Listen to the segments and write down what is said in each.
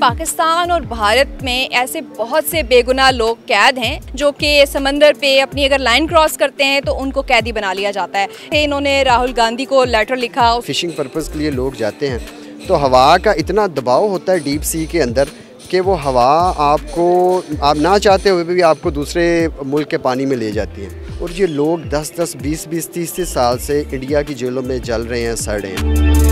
पाकिस्तान और भारत में ऐसे बहुत से बेगुनाह लोग कैद हैं जो कि समंदर पे अपनी अगर लाइन क्रॉस करते हैं तो उनको कैदी बना लिया जाता है। इन्होंने राहुल गांधी को लेटर लिखा। फिशिंग पर्पज़ के लिए लोग जाते हैं तो हवा का इतना दबाव होता है डीप सी के अंदर कि वो हवा आपको आप ना चाहते हुए भी आपको दूसरे मुल्क के पानी में ले जाती है। और ये लोग 10-10, 20-20, 30-30 साल से इंडिया की जेलों में जल रहे हैं, सड़ रहे हैं।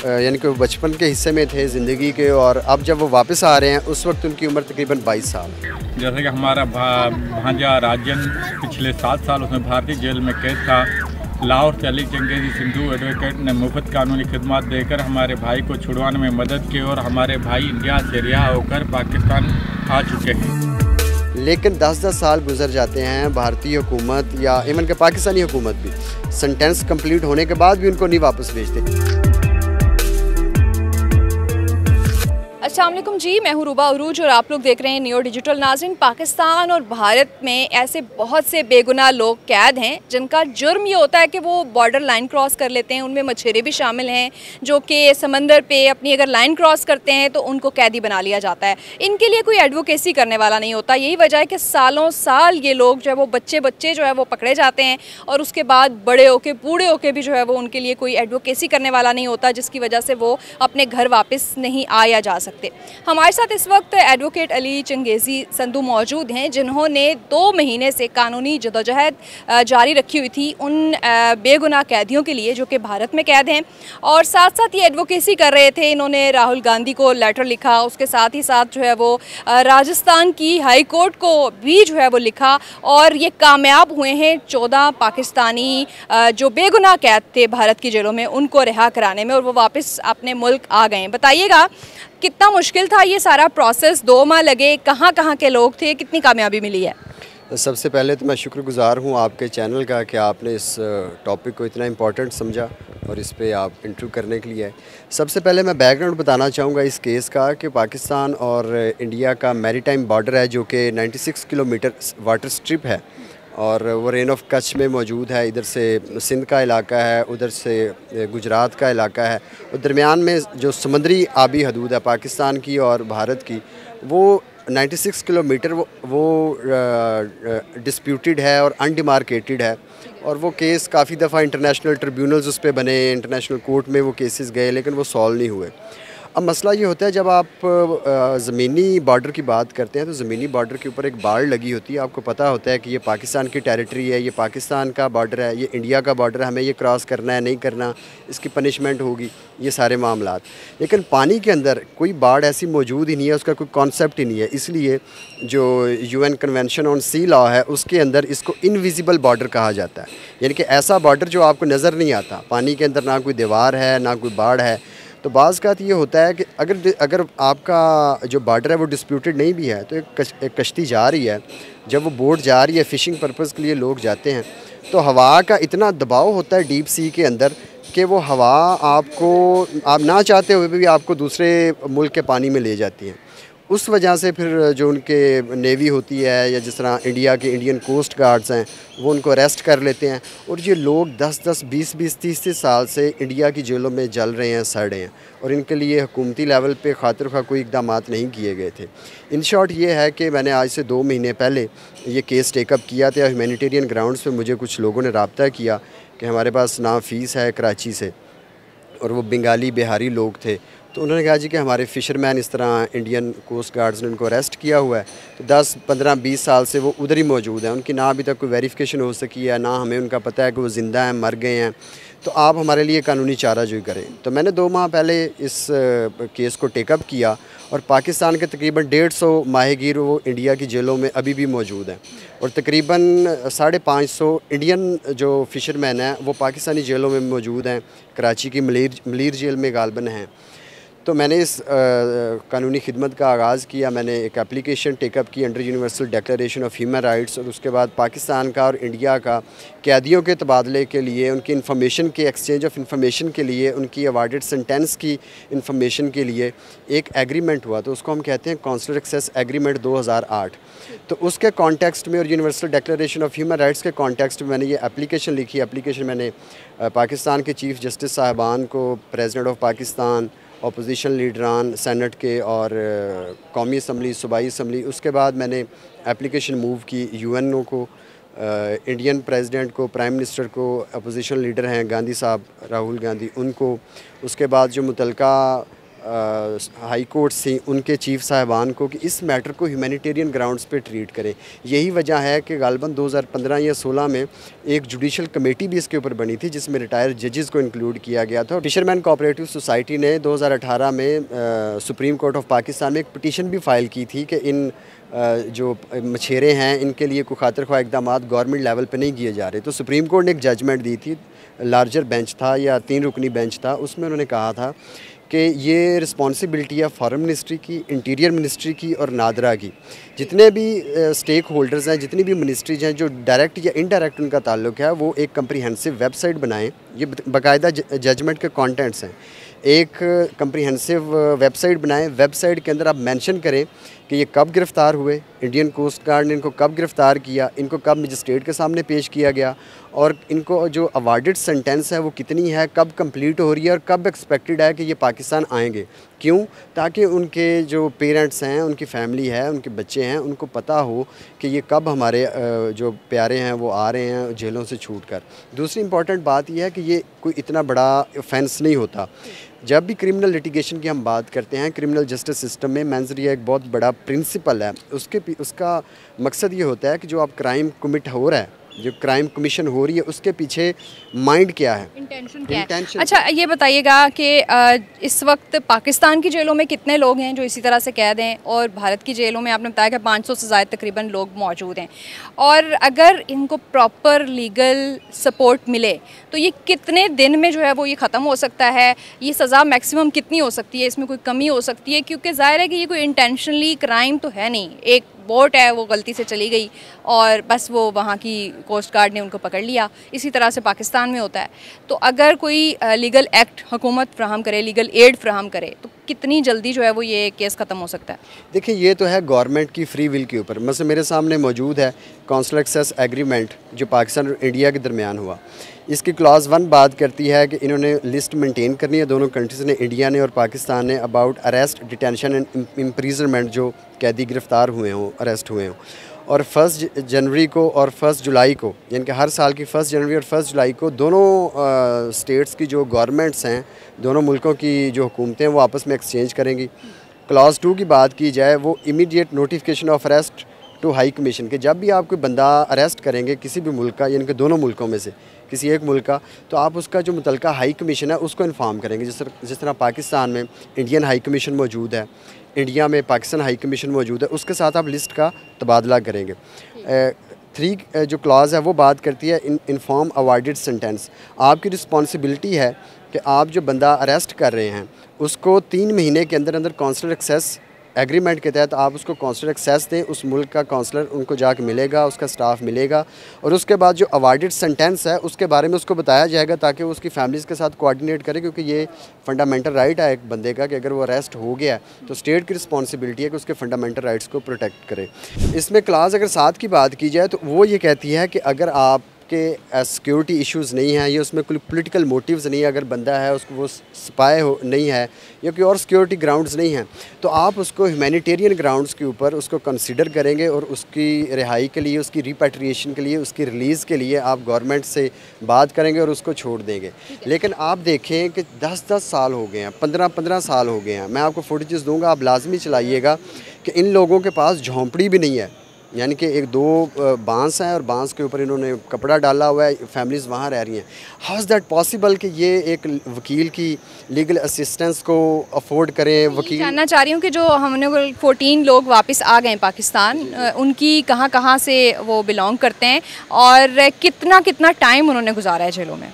यानी कि वो बचपन के हिस्से में थे ज़िंदगी के, और अब जब वो वापस आ रहे हैं उस वक्त उनकी उम्र तकरीबन 22 साल है। जैसे कि हमारा भांजा राजन पिछले 7 साल उसमें भारतीय जेल में कैद था। लाहौर से अली चंगेज़ी सिंधु एडवोकेट ने मुफ्त कानूनी खिदमत देकर हमारे भाई को छुड़वाने में मदद की और हमारे भाई इंडिया से रिहा होकर पाकिस्तान आ चुके हैं। लेकिन 10-10 साल गुजर जाते हैं, भारतीय हुकूमत या इवन के पाकिस्तानी हुकूमत भी सेंटेंस कंप्लीट होने के बाद भी उनको नहीं वापस भेजते। अस्सलाम वालेकुम जी, मैं हूँ रुबा उरूज और आप लोग देख रहे हैं नियो डिजिटल। नाज़रीन, पाकिस्तान और भारत में ऐसे बहुत से बेगुनाह लोग कैद हैं जिनका जुर्म ये होता है कि वो बॉर्डर लाइन क्रॉस कर लेते हैं। उनमें मछेरे भी शामिल हैं जो कि समंदर पे अपनी अगर लाइन क्रॉस करते हैं तो उनको कैदी बना लिया जाता है। इनके लिए कोई एडवोकेसी करने वाला नहीं होता। यही वजह है कि सालों साल ये लोग जो है वो बच्चे जो है वो पकड़े जाते हैं और उसके बाद बड़े होके बूढ़े होके भी जो है वो उनके लिए कोई एडवोकेसी करने वाला नहीं होता, जिसकी वजह से वो अपने घर वापस नहीं आया जा सकते। हमारे साथ इस वक्त एडवोकेट अली चंगेज़ी संधू मौजूद हैं जिन्होंने 2 महीने से कानूनी जदोजहद जारी रखी हुई थी उन बेगुनाह कैदियों के लिए जो कि भारत में कैद हैं, और साथ साथ ये एडवोकेसी कर रहे थे। इन्होंने राहुल गांधी को लेटर लिखा, उसके साथ ही साथ जो है वो राजस्थान की हाई कोर्ट को भी जो है वो लिखा, और ये कामयाब हुए हैं 14 पाकिस्तानी जो बेगुनाह कैद थे भारत की जेलों में उनको रिहा कराने में, और वो वापस अपने मुल्क आ गए। बताइएगा कितना मुश्किल था ये सारा प्रोसेस, 2 माह लगे, कहाँ कहाँ के लोग थे, कितनी कामयाबी मिली है? सबसे पहले तो मैं शुक्रगुज़ार हूँ आपके चैनल का कि आपने इस टॉपिक को इतना इम्पोर्टेंट समझा और इस पे आप इंटरव्यू करने के लिए आए। सबसे पहले मैं बैकग्राउंड बताना चाहूँगा इस केस का कि पाकिस्तान और इंडिया का मैरीटाइम बॉर्डर है जो कि 96 किलोमीटर वाटर स्ट्रिप है, और वो रेन ऑफ कच्छ में मौजूद है। इधर से सिंध का इलाका है, उधर से गुजरात का इलाका है, और दरमियान में जो समुद्री आबी हदूद है पाकिस्तान की और भारत की, वो 96 किलोमीटर वो डिस्प्यूटेड है और अनडिमार्केटेड है। और वो केस काफ़ी दफ़ा इंटरनेशनल ट्रिब्यूनल्स उस पर बने, इंटरनेशनल कोर्ट में वो केसेस गए, लेकिन वो सॉल्व नहीं हुए। अब मसला ये होता है जब आप ज़मीनी बॉर्डर की बात करते हैं तो ज़मीनी बॉर्डर के ऊपर एक बाड़ लगी होती है। आपको पता होता है कि ये पाकिस्तान की टेरिटरी है, ये पाकिस्तान का बॉर्डर है, ये इंडिया का बॉर्डर है, हमें ये क्रॉस करना है, नहीं करना, इसकी पनिशमेंट होगी, ये सारे मामलात। लेकिन पानी के अंदर कोई बाड़ ऐसी मौजूद ही नहीं है, उसका कोई कॉन्सेप्ट ही नहीं है। इसलिए जो UN convention on sea law है उसके अंदर इसको इनविजिबल बॉर्डर कहा जाता है, यानी कि ऐसा बॉर्डर जो आपको नज़र नहीं आता। पानी के अंदर ना कोई दीवार है ना कोई बाड़ है। तो बाज़ का ये होता है कि अगर आपका जो बॉर्डर है वो डिस्प्यूटेड नहीं भी है तो एक कश्ती जा रही है, जब वो बोट जा रही है, फ़िशिंग पर्पज़ के लिए लोग जाते हैं, तो हवा का इतना दबाव होता है डीप सी के अंदर कि वो हवा आपको आप ना चाहते हुए भी आपको दूसरे मुल्क के पानी में ले जाती है। उस वजह से फिर जो उनके नेवी होती है या जिस तरह इंडिया के इंडियन कोस्ट गार्ड्स हैं वो उनको अरेस्ट कर लेते हैं, और ये लोग 10-10, 20-20, 30-30 साल से इंडिया की जेलों में जल रहे हैं, सड़ रहे हैं, और इनके लिए हुकूमती लेवल पे खातिर खा कोई इकदाम नहीं किए गए थे। इन शॉर्ट ये है कि मैंने आज से 2 महीने पहले ये केस टेकअप किया था। ह्यूमैनिटेरियन ग्राउंड्स पे मुझे कुछ लोगों ने रब्ता किया कि हमारे पास ना फ़ीस है कराची से, और वो बंगाली बिहारी लोग थे। तो उन्होंने कहा जी कि हमारे फ़िशरमैन इस तरह इंडियन कोस्ट गार्ड्स ने उनको अरेस्ट किया हुआ है, तो 10, 15, 20 साल से वो उधर ही मौजूद हैं, उनकी ना अभी तक कोई वेरिफिकेशन हो सकी है, ना हमें उनका पता है कि वो ज़िंदा हैं, मर गए हैं, तो आप हमारे लिए कानूनी चाराजोई करें। तो मैंने 2 माह पहले इस केस को टेकअप किया, और पाकिस्तान के तकरीबन 150 माहिगीर वो इंडिया की जेलों में अभी भी मौजूद हैं, और तकरीबन 550 इंडियन जो फ़िशरमैन हैं वो पाकिस्तानी जेलों में मौजूद हैं। कराची की मलीर जेल में गालबन हैं। तो मैंने इस कानूनी खिदमत का आगाज़ किया। मैंने एक एप्लीकेशन टेकअप की under universal declaration of human rights, और उसके बाद पाकिस्तान का और इंडिया का कैदियों के तबादले के लिए, उनकी इन्फॉर्मेशन के एक्सचेंज ऑफ इन्फॉर्मेशन के लिए, उनकी अवार्डेड सेंटेंस की इन्फॉर्मेशन के लिए एक एग्रीमेंट हुआ। तो उसको हम कहते हैं कौंसलर एक्सेस एग्रीमेंट 2008। तो उसके कॉन्टेक्स्ट में और universal declaration of human rights के कॉन्टेक्स्ट में मैंने ये एप्लीकेशन लिखी। एप्लीकेशन मैंने पाकिस्तान के चीफ़ जस्टिस साहबान को, प्रेसिडेंट ऑफ पाकिस्तान अपोजिशन लीडरान सेनेट के और कौमी असम्बली, सूबाई असम्बली। उसके बाद मैंने एप्लीकेशन मूव की यूएनओ को, इंडियन प्रेसिडेंट को, प्राइम मिनिस्टर को, अपोजिशन लीडर हैं गांधी साहब, राहुल गांधी, उनको। उसके बाद जो मुतलका हाई कोर्ट से उनके चीफ साहिबान को कि इस मैटर को ह्यूमैनिटेरियन ग्राउंड्स पे ट्रीट करें। यही वजह है कि गालबन 2015 या 16 में एक जुडिशल कमेटी भी इसके ऊपर बनी थी जिसमें रिटायर्ड जजेस को इंक्लूड किया गया था। फिशरमैन कोऑपरेटिव सोसाइटी ने 2018 में सुप्रीम कोर्ट ऑफ पाकिस्तान में एक पिटीशन भी फाइल की थी कि इन जो मछेरे हैं इनके लिए कोई खातिर ख्वाह इक़दाम गवर्नमेंट लेवल पे नहीं किए जा रहे। तो सुप्रीम कोर्ट ने एक जजमेंट दी थी, लार्जर बेंच था या 3 रुकनी बेंच था, उसमें उन्होंने कहा था कि ये रिस्पॉन्सिबिलिटी है फॉरेन मिनिस्ट्री की, इंटीरियर मिनिस्ट्री की और नादरा की। जितने भी स्टेक होल्डर्स हैं, जितनी भी मिनिस्ट्रीज हैं जो डायरेक्ट या इनडायरेक्ट उनका ताल्लुक है, वो एक कम्प्रीहेंसिव वेबसाइट बनाएं। ये बाकायदा जजमेंट के कंटेंट्स हैं। एक कम्प्रीहेंसिव वेबसाइट बनाएं। वेबसाइट के अंदर आप मेंशन करें कि ये कब गिरफ़्तार हुए, इंडियन कोस्ट गार्ड ने इनको कब गिरफ़्तार किया, इनको कब मजिस्ट्रेट के सामने पेश किया गया, और इनको जो अवार्डेड सेंटेंस है वो कितनी है, कब कंप्लीट हो रही है और कब एक्सपेक्टेड है कि ये पाकिस्तान आएंगे। क्यों? ताकि उनके जो पेरेंट्स हैं, उनकी फैमिली है, उनके बच्चे हैं, उनको पता हो कि ये कब हमारे जो प्यारे हैं वो आ रहे हैं जेलों से छूट कर। दूसरी इंपॉर्टेंट बात यह है कि ये कोई इतना बड़ा ऑफेंस नहीं होता। जब भी क्रिमिनल लिटिगेशन की हम बात करते हैं, क्रिमिनल जस्टिस सिस्टम में मेंजरिया एक बहुत बड़ा प्रिंसिपल है। उसका मकसद ये होता है कि जो आप क्राइम कमिट हो रहा है, जो क्राइम कमीशन हो रही है, उसके पीछे माइंड क्या है, इंटेंशन क्या है। अच्छा, ये बताइएगा कि इस वक्त पाकिस्तान की जेलों में कितने लोग हैं जो इसी तरह से कैद हैं, और भारत की जेलों में आपने बताया कि 500 से ज़्यादा तकरीबन लोग मौजूद हैं, और अगर इनको प्रॉपर लीगल सपोर्ट मिले तो ये कितने दिन में जो है वो ये ख़त्म हो सकता है? ये सज़ा मैक्सिमम कितनी हो सकती है? इसमें कोई कमी हो सकती है? क्योंकि ज़ाहिर है कि ये कोई इंटेंशनली क्राइम तो है नहीं, एक बोट है वो गलती से चली गई और बस वो वहाँ की कोस्ट गार्ड ने उनको पकड़ लिया। इसी तरह से पाकिस्तान में होता है। तो अगर कोई लीगल एक्ट हुकूमत फ्राहम करे, लीगल एड फ्राहम करे, तो कितनी जल्दी जो है वो ये केस ख़त्म हो सकता है? देखिए, ये तो है गवर्नमेंट की फ्री विल के ऊपर। मतलब मेरे सामने मौजूद है कौंसल एक्सेस एग्रीमेंट जो पाकिस्तान और इंडिया के दरमियान हुआ। इसकी क्लॉज 1 बात करती है कि इन्होंने लिस्ट मेंटेन करनी है, दोनों कंट्रीज़ ने, इंडिया ने और पाकिस्तान ने, about arrest, detention and imprisonment, जो कैदी गिरफ़्तार हुए हों, अरेस्ट हुए हों। और 1 जनवरी को और 1 जुलाई को, यानी कि हर साल की 1 जनवरी और 1 जुलाई को दोनों स्टेट्स की जो गवर्नमेंट्स हैं, दोनों मुल्कों की जो हुकूमतें हैं, वो आपस में एक्सचेंज करेंगी। क्लॉज 2 की बात की जाए, वो immediate notification of arrest to high commission, कि जब भी आप कोई बंदा अरेस्ट करेंगे किसी भी मुल्क का, यानी कि दोनों मुल्कों में से किसी एक मुल्क का, तो आप उसका जो मुतलका हाई कमीशन है उसको इन्फॉर्म करेंगे। जिस तरह पाकिस्तान में इंडियन हाई कमीशन मौजूद है, इंडिया में पाकिस्तान हाई कमीशन मौजूद है, उसके साथ आप लिस्ट का तबादला करेंगे। 3 जो क्लॉज है वो बात करती है इन्फॉर्म अवार्डेड सेंटेंस। आपकी रिस्पॉन्सिबिलिटी है कि आप जो बंदा अरेस्ट कर रहे हैं उसको 3 महीने के अंदर अंदर कौंसलर एक्सेस एग्रीमेंट के तहत आप उसको कौंसलर एक्सेस दें। उस मुल्क का कौंसलर उनको जाके मिलेगा, उसका स्टाफ मिलेगा, और उसके बाद जो अवार्डेड सेंटेंस है उसके बारे में उसको बताया जाएगा ताकि वो उसकी फैमिलीज़ के साथ कोऑर्डिनेट करे, क्योंकि ये फंडामेंटल राइट है एक बंदे का कि अगर वो अरेस्ट हो गया तो स्टेट की रिस्पॉन्सिबिलिटी है कि उसके फंडामेंटल राइट्स को प्रोटेक्ट करे। इसमें क्लास अगर 7 की बात की जाए तो वो ये कहती है कि अगर आप के सिक्योरिटी इश्यूज़ नहीं हैं, ये उसमें कोई पॉलिटिकल मोटिव्स नहीं है, अगर बंदा है उसको वो स्पाई हो नहीं है या कोई और सिक्योरिटी ग्राउंड्स नहीं हैं, तो आप उसको ह्यूमैनिटेरियन ग्राउंड्स के ऊपर उसको कंसिडर करेंगे और उसकी रिहाई के लिए, उसकी रिपैट्रिएशन के लिए, उसकी रिलीज़ के लिए आप गवर्नमेंट से बात करेंगे और उसको छोड़ देंगे। लेकिन आप देखें कि 10-10 साल हो गए हैं, 15-15 साल हो गए हैं। मैं आपको फुटेजेस दूँगा, आप लाजमी चलाइएगा कि इन लोगों के पास झोंपड़ी भी नहीं है, यानी कि 1-2 बांस हैं और बांस के ऊपर इन्होंने कपड़ा डाला हुआ है, फैमिलीज़ वहाँ रह रही हैं। हाउ इज़ दैट पॉसिबल कि ये एक वकील की लीगल असिस्टेंस को अफोर्ड करें? वकील जानना चाह रही हूँ कि जो हमने 14 लोग वापस आ गए पाकिस्तान, उनकी कहाँ से वो बिलोंग करते हैं और कितना टाइम उन्होंने गुजारा है जेलों में?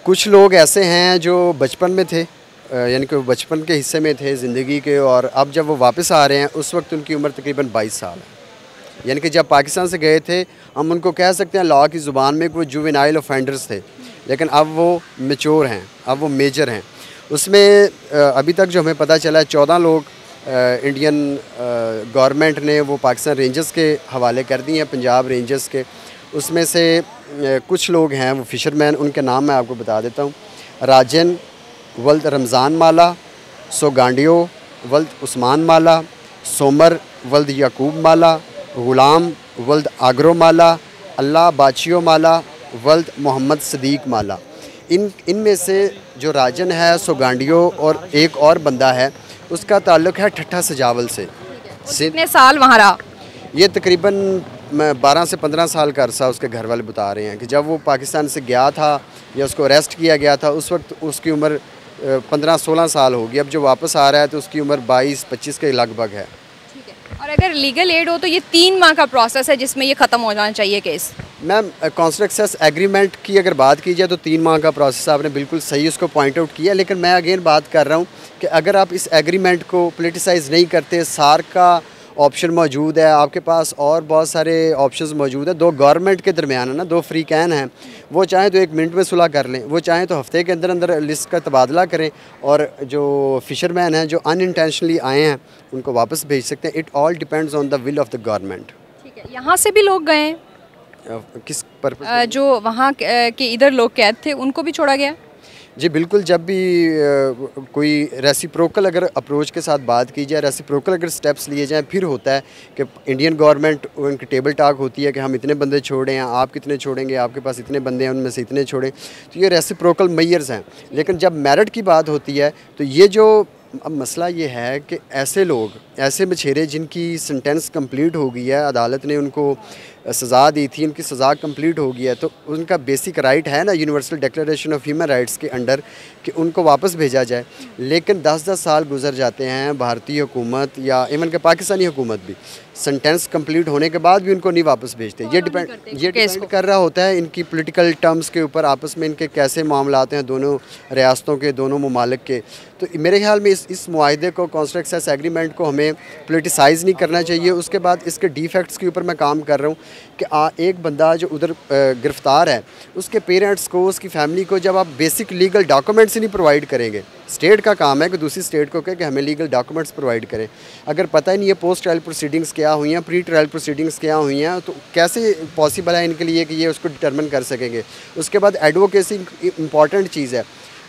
कुछ लोग ऐसे हैं जो बचपन में थे, यानी कि बचपन के हिस्से में थे ज़िंदगी के, और अब जब वो वापस आ रहे हैं उस वक्त उनकी उम्र तकरीबन 22 साल है। यानी कि जब पाकिस्तान से गए थे हम उनको कह सकते हैं लॉ की ज़ुबान में कोई जुवेनाइल ऑफेंडर्स थे, लेकिन अब वो मैच्योर हैं, अब वो मेजर हैं। उसमें अभी तक जो हमें पता चला है 14 लोग इंडियन गवर्नमेंट ने वो पाकिस्तान रेंजर्स के हवाले कर दिए हैं, पंजाब रेंजर्स के। उसमें से कुछ लोग हैं वो फ़िशरमैन, उनके नाम मैं आपको बता देता हूँ। राजन, वल्द रमज़ान माला, सोगांडियो वल्द उस्मान माला, सोमर वल्द याकूब माला, ग़ुलाम वल्द आगरो माला, अल्लाह बाचियो माला वल्द मोहम्मद सदीक माला। इनमें से जो राजन है सोगांडियो और एक और बंदा है उसका ताल्लुक़ है ठट्ठा सजावल से। कितने साल वहाँ रहा? ये तकरीबन 12 से 15 साल का अरसा उसके घर वाले बता रहे हैं कि जब वो पाकिस्तान से गया था या उसको अरेस्ट किया गया था उस वक्त उसकी उम्र 15-16 साल होगी। अब जो वापस आ रहा है तो उसकी उम्र 22-25 के लगभग है। और अगर लीगल एड हो तो ये 3 माह का प्रोसेस है जिसमें ये ख़त्म हो जाना चाहिए केस। मैम कॉन्सुलर एक्सेस एग्रीमेंट की अगर बात की जाए तो 3 माह का प्रोसेस आपने बिल्कुल सही उसको पॉइंट आउट किया, लेकिन मैं अगेन बात कर रहा हूँ कि अगर आप इस एग्रीमेंट को पोलिटिसाइज़ नहीं करते, सार्क का ऑप्शन मौजूद है, आपके पास और बहुत सारे ऑप्शंस मौजूद है। 2 गवर्नमेंट के दरमियान है ना, 2 फ्री कैन हैं, वो चाहें तो 1 मिनट में सुलह कर लें, वो चाहें तो हफ्ते के अंदर अंदर लिस्ट का तबादला करें और जो फ़िशरमैन हैं जो अनइंटेंशनली आए हैं उनको वापस भेज सकते हैं। It all depends on the will of the government. ठीक है, यहाँ से भी लोग गए हैं? किस पर्पस? जो वहाँ के इधर लोग कैद थे उनको भी छोड़ा गया? जी बिल्कुल, जब भी कोई रेसिप्रोकल अगर अप्रोच के साथ बात की जाए, रेसिप्रोकल अगर स्टेप्स लिए जाएं, फिर होता है कि इंडियन गवर्नमेंट उनकी टेबल टॉक होती है कि हम इतने बंदे छोड़े हैं, आप कितने छोड़ेंगे, आपके पास इतने बंदे हैं उनमें से इतने छोड़ें। तो ये रेसिप्रोकल मेयर्स हैं। लेकिन जब मेरिट की बात होती है तो ये जो अब मसला ये है कि ऐसे लोग, ऐसे मछेरे जिनकी सेंटेंस कंप्लीट हो गई है, अदालत ने उनको सज़ा दी थी, उनकी सज़ा कंप्लीट हो गई है, तो उनका बेसिक राइट है ना universal declaration of human rights के अंडर कि उनको वापस भेजा जाए। लेकिन 10-10 साल गुजर जाते हैं, भारतीय हुकूमत या इवन के पाकिस्तानी हुकूमत भी सेंटेंस कंप्लीट होने के बाद भी उनको नहीं वापस भेजते। ये डिपेंड कर रहा होता है इनकी पॉलिटिकल टर्म्स के ऊपर, आपस में इनके कैसे मामलात हैं दोनों रियासतों के, दोनों ममालिक के। तो मेरे ख्याल में इस मुआहदे को, कॉन्सुलर एक्सेस एग्रीमेंट को हमें पोलिटिसाइज़ नहीं करना चाहिए। उसके बाद इसके डिफेक्ट्स के ऊपर मैं काम कर रहा हूँ कि एक बंदा जो उधर गिरफ़्तार है उसके पेरेंट्स को, उसकी फैमिली को जब आप बेसिक लीगल डॉक्यूमेंट्स ही नहीं प्रोवाइड करेंगे, स्टेट का काम है कि दूसरी स्टेट को कहे कि हमें लीगल डॉक्यूमेंट्स प्रोवाइड करें। अगर पता ही नहीं है पोस्ट ट्रायल प्रोसीडिंग्स क्या हुई हैं, प्री ट्रायल प्रोसीडिंग्स क्या हुई हैं, तो कैसे पॉसिबल है इनके लिए कि ये उसको डिटर्मिन कर सकेंगे। उसके बाद एडवोकेसी इंपॉर्टेंट चीज़ है।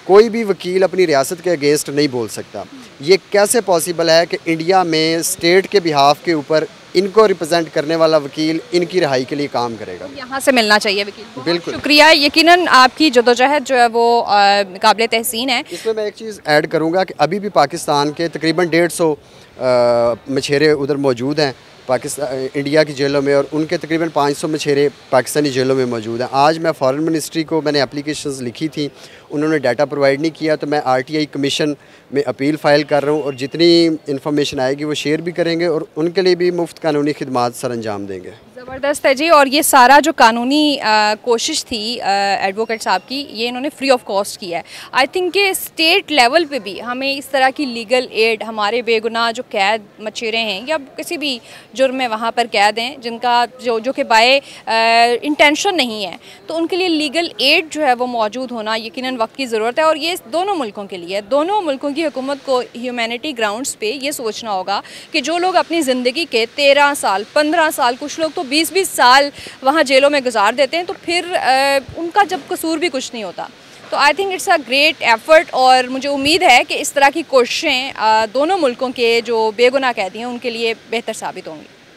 कोई भी वकील अपनी रियासत के अगेंस्ट नहीं बोल सकता। ये कैसे पॉसिबल है कि इंडिया में स्टेट के बिहाफ के ऊपर इनको रिप्रेजेंट करने वाला वकील इनकी रिहाई के लिए काम करेगा। यहाँ से मिलना चाहिए वकील। बिल्कुल, शुक्रिया। यकीनन आपकी जदोजहद जो है वो काबिल तहसीन है। इसमें मैं एक चीज़ ऐड करूँगा कि अभी भी पाकिस्तान के तकरीबन 150 मछेरे उधर मौजूद हैं पाकिस्तान इंडिया की जेलों में, और उनके तकरीबन 500 मछेरे पाकिस्तानी जेलों में मौजूद हैं। आज मैं फॉरेन मिनिस्ट्री को मैंने एप्लीकेशंस लिखी थी, उन्होंने डाटा प्रोवाइड नहीं किया, तो मैं RTI कमीशन में अपील फ़ाइल कर रहा हूँ और जितनी इन्फॉर्मेशन आएगी वो शेयर भी करेंगे और उनके लिए भी मुफ्त कानूनी खिदमात सर अंजाम देंगे। ज़बरदस्त है जी। और ये सारा जो कानूनी कोशिश थी एडवोकेट साहब की, ये इन्होंने फ्री ऑफ कॉस्ट किया है। आई थिंक कि स्टेट लेवल पे भी हमें इस तरह की लीगल एड, हमारे बेगुनाह जो कैद मछेरे हैं या किसी भी जुर्म में वहाँ पर कैद हैं जिनका जो कि बाय इंटेंशन नहीं है, तो उनके लिए लीगल एड जो है वो मौजूद होना यकीनन वक्त की ज़रूरत है। और ये दोनों मुल्कों के लिए, दोनों मुल्कों की हुकूमत को ह्यूमैनिटी ग्राउंड्स पे ये सोचना होगा कि जो लोग अपनी ज़िंदगी के 13 साल 15 साल, कुछ लोग तो 20-20 साल वहाँ जेलों में गुजार देते हैं, तो फिर उनका जब कसूर भी कुछ नहीं होता। तो I think it's a great effort और मुझे उम्मीद है कि इस तरह की कोशिशें दोनों मुल्कों के जो बेगुनाह कैदी हैं उनके लिए बेहतर साबित होंगी।